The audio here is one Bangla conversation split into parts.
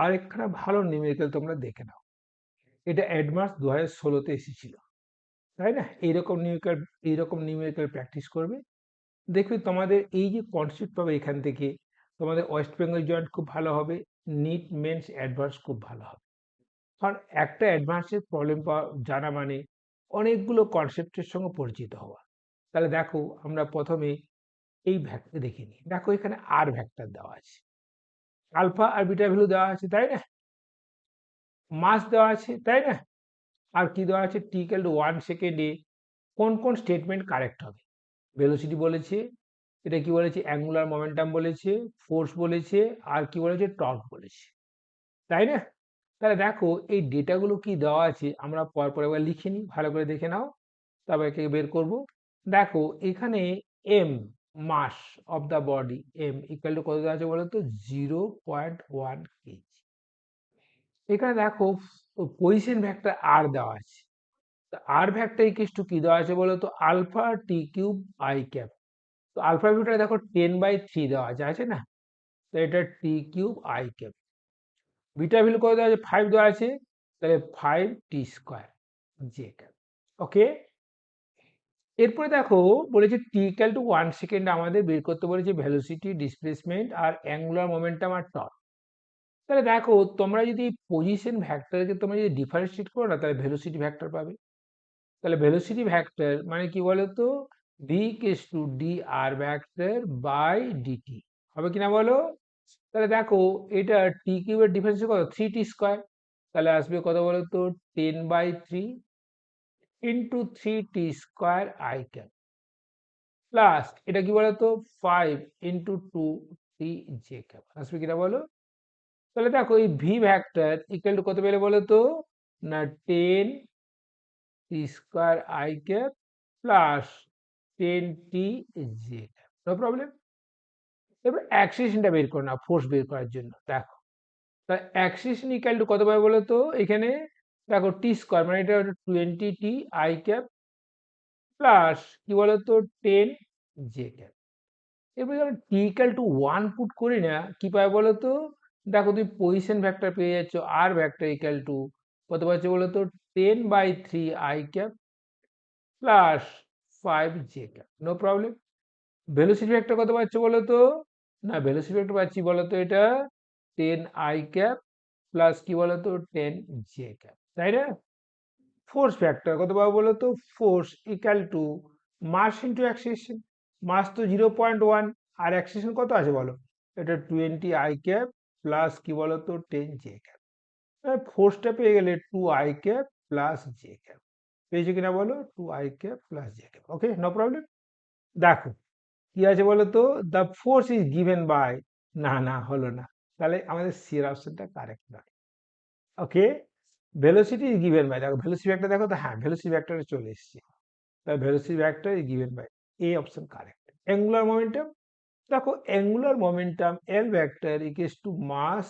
আরেকখানা ভালো নিউমেরিক্যাল তোমরা দেখে নাও। এটা অ্যাডভান্স 2016-তে এসেছিল, তাই না? এইরকম নিউমেরিক্যাল প্র্যাকটিস করবে, দেখবে তোমাদের এই যে কনসেপ্ট পাবে এখান থেকে, তোমাদের ওয়েস্ট বেঙ্গল জয়েন্ট খুব ভালো হবে, নিট মেন্স অ্যাডভান্স খুব ভালো হবে। কারণ একটা অ্যাডভান্সের প্রবলেম জানা মানে অনেকগুলো কনসেপ্টের সঙ্গে পরিচিত হওয়া। তাহলে দেখো আমরা প্রথমে এই ভ্যাক্টর দেখে নিই। দেখো এখানে আর ভ্যাক্টর দেওয়া আছে, আলফা আর বিটা ভ্যালু দেওয়া আছে, তাই না? মাস দেওয়া আছে, তাই না? আর কি দেওয়া আছে, টি ইকুয়াল টু 1 সেকেন্ডে কোন কোন স্টেটমেন্ট কারেক্ট হবে। ভেলোসিটি বলেছে, এটা কি বলেছে, অ্যাঙ্গুলার মোমেন্টাম বলেছে, ফোর্স বলেছে, আর কি বলেছে, টর্ক বলেছে, তাই না? তাহলে দেখো এই ডেটাগুলো কি দেওয়া আছে আমরা পরপর একবার লিখে নিই, ভালো করে দেখে নাও, তারপর একে বের করব। দেখো এখানে M, mass of the body, M equal to কত দেওয়া আছে বলো তো, 0.1 কেজি। এখানে দেখো পজিশন ভেক্টর আর দেওয়া আছে, আর ভেক্টর ইকুয়াল টু কি দেওয়া আছে বলো তো, alpha T cube I cap. তো আলফা ভেক্টর দেখো 10/3 দেওয়া আছে না? তো এটা T cube I cap. Beta value কত দেওয়া আছে, 5 দেওয়া আছে, তাহলে 5t² জে ক্যাপ। ওকে, এরপরে দেখো বলেছে টি ইকুয়াল টু 1 সেকেন্ড আমাদের বের করতে বলেছে ভেলোসিটি, ডিসপ্লেসমেন্ট আর অ্যাঙ্গুলার মোমেন্টাম আর টর্ক। তাহলে দেখো তোমরা যদি পজিশন ভেক্টরকে তোমরা যদি ডিফারেন্সিয়েট করো না, তাহলে ভেলোসিটি ভেক্টর পাবে। তাহলে ভেলোসিটি ভেক্টর মানে কি বলতো, V equals to D R vector by DT হবে কিনা বলো। তাহলে দেখো এটা টি কিউবের ডিফারেন্স কত, 3t²। তাহলে আসবে কত বলতো, 10/3 into 3t² I cap, plus এটা কি বলতো 5 ইন্টু 2t জে ক্যাপ, আসবে কিনা বলো। তাহলে দেখো এই ভি ভেক্টর ইকুয়াল টু কত পেলে বলো তো, না 10t² I cap plus 10t J cap, no problem. এবার অ্যাক্সিলারেশনটা বের করো না, ফোর্স বের করার জন্য। দেখো তাহলে অ্যাক্সিলারেশন ইকুয়াল টু কত পাবে বলো তো, এখানে দেখো t² মানে এটা 20t আই ক্যাপ প্লাস কি বলতো 10 জে ক্যাপ। এবার যখন টি ইকুয়াল টু 1 পুট করি না, কি পাবে বলো তো, দেখো তুমি পজিশন ভেক্টর পেয়ে যাচ্ছ, আর ভেক্টর ইকুয়াল টু কত পাচ্ছ বলো তো, 10/3 I cap plus 5 J cap, no problem. Velocity vector কত পাচ্ছ বলো তো, না ভেলোসিটি ভেক্টর পাচ্ছি বলো তো এটা 10 আই ক্যাপ প্লাস কি বলো তো 10 জে ক্যাপ, তাই না? ফোর্স ভেক্টর কত পাবো বলো তো, force equal to mass into acceleration. Mass তো 0.1 আর অ্যাক্সিলারেশন কত আছে বলো, এটা 20 আই ক্যাপ প্লাস কি বলো তো 10 জে ক্যাপ। ফোর্সটা পেয়ে গেলে 2 I cap plus J cap, পেয়েছো কিনা বলো, 2 I cap plus J cap. Okay, no problem. দেখো কি আছে বলো তো, the force is given by, না না হলো না, তাহলে আমাদের সি এর অপশনটা কারেক্ট নয়। Okay, velocity is given by, দেখো ভেলোসিটি ভেক্টর দেখো তো, হ্যাঁ ভেলোসিটি ভেক্টরে চলে এসেছে, তাহলে velocity vector is given by, A option correct. Angular momentum, দেখো angular momentum L vector equals to mass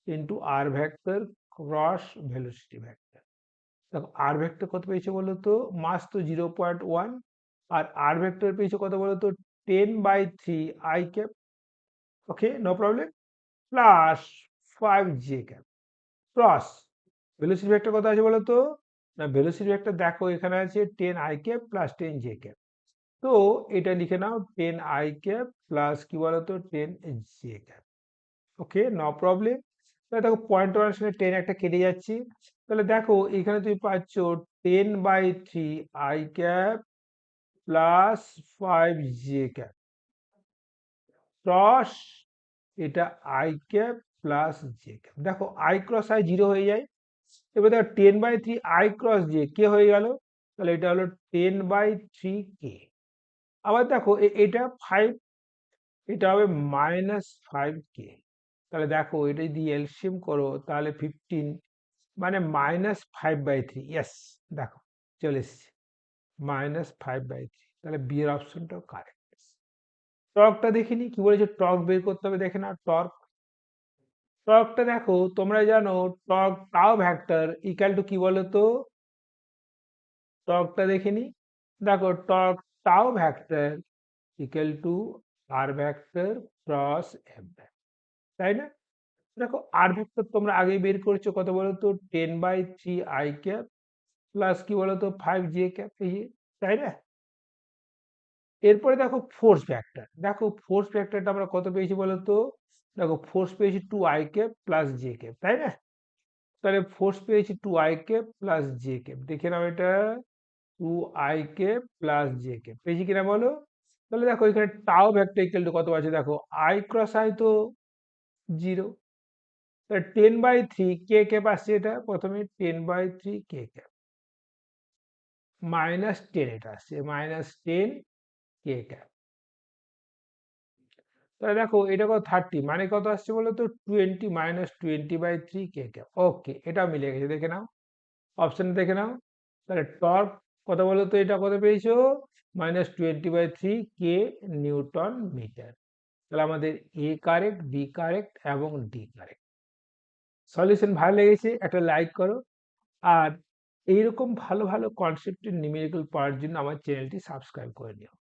into R vector cross velocity vector. দেখো আর ভেক্টর কত পেয়েছে বলো তো, মাস তো 0.1 আর আর ভেক্টর পেয়েছে কত বলো তো, 10/3 I cap. Okay, no problem, plus 5 J cap cross velocity vector কত আছে বলো তো, না ভেলোসিটি ভেক্টর দেখো এখানে আছে 10 I cap plus 10 J cap. তো এটা লিখে নাও 10 আই ক্যাপ প্লাস কি বলতো 10 J cap. Okay, no problem. তাহলে দেখো পয়েন্ট ওয়ান সঙ্গে 10 একটা কেটে যাচ্ছি, তাহলে দেখো এখানে তুমি পাচ্ছ 10/3 I cap plus 5 J cap cross এটা I cap plus J cap. দেখো আই ক্রস আই 0 হয়ে যায়, এবার দেখো 10/3 আই ক্রস জে কে হয়ে গেল, তাহলে এটা হলো 10/3 কে। আবার দেখো এটা 5, এটা হবে -5 কে। তাহলে দেখো এটা যদি এলসিএম করো তাহলে 15 মানে -5/3, ইয়েস, দেখো চলে এসছে -5/3, তাহলে বি এর অপশনটাও কারেক্ট। টর্কটা দেখিনি কি বলেছে, টর্ক বের করতে হবে, দেখে না টর্ক। টর্কটা দেখো তোমরা জানো, torque tau vector equal two কি বলতো, টর্কটা দেখিনি, দেখো torque tau vector equal to R vector cross F vector, তাই না? দেখো আর ভেক্টর তোমরা আগেই বের করেছো, কত বলো তো, 10/3 i প্লাস কি বলতো 5j, এই যে, তাই না? এরপরে দেখো ফোর্স ভেক্টর, দেখো ফোর্স ভেক্টরটা আমরা কত পেয়েছি বলতো, দেখো ফোর্স পেয়েছি 2i প্লাস j, তাই না? তাহলে ফোর্স পেয়েছি 2i প্লাস j, দেখে নাও এটা 2i প্লাস j পেয়েছি কিনা বলো। তাহলে দেখো এখানে টাও ভেক্টর ইকুয়াল টু কত আছে, দেখো i ক্রস i তো 0, তাহলে 10/3 কে পাচ্ছে, এটা প্রথমে 10/3 কে -10, এটা আসছে -10 কে। তাহলে দেখো এটা কত 30, মানে কত আসছে বলো তো 20 -20/3 কে। ওকে, এটা মিলে গেছে, দেখে নাও, অপশন দেখে নাও। তাহলে টর্ক কত বলো তো, এটা কত পেয়েছো, -20/3 কে নিউটন মিটার। তাহলে আমাদের এ কারেক্ট, বি কারেক্ট এবং ডি কারেক্ট। সলিউশন ভালো লেগেছে একটা লাইক করো, আর এইরকম ভালো ভালো কনসেপ্টের নিউমেরিক্যাল পাওয়ার জন্য আমার চ্যানেলটি সাবস্ক্রাইব করে নিও।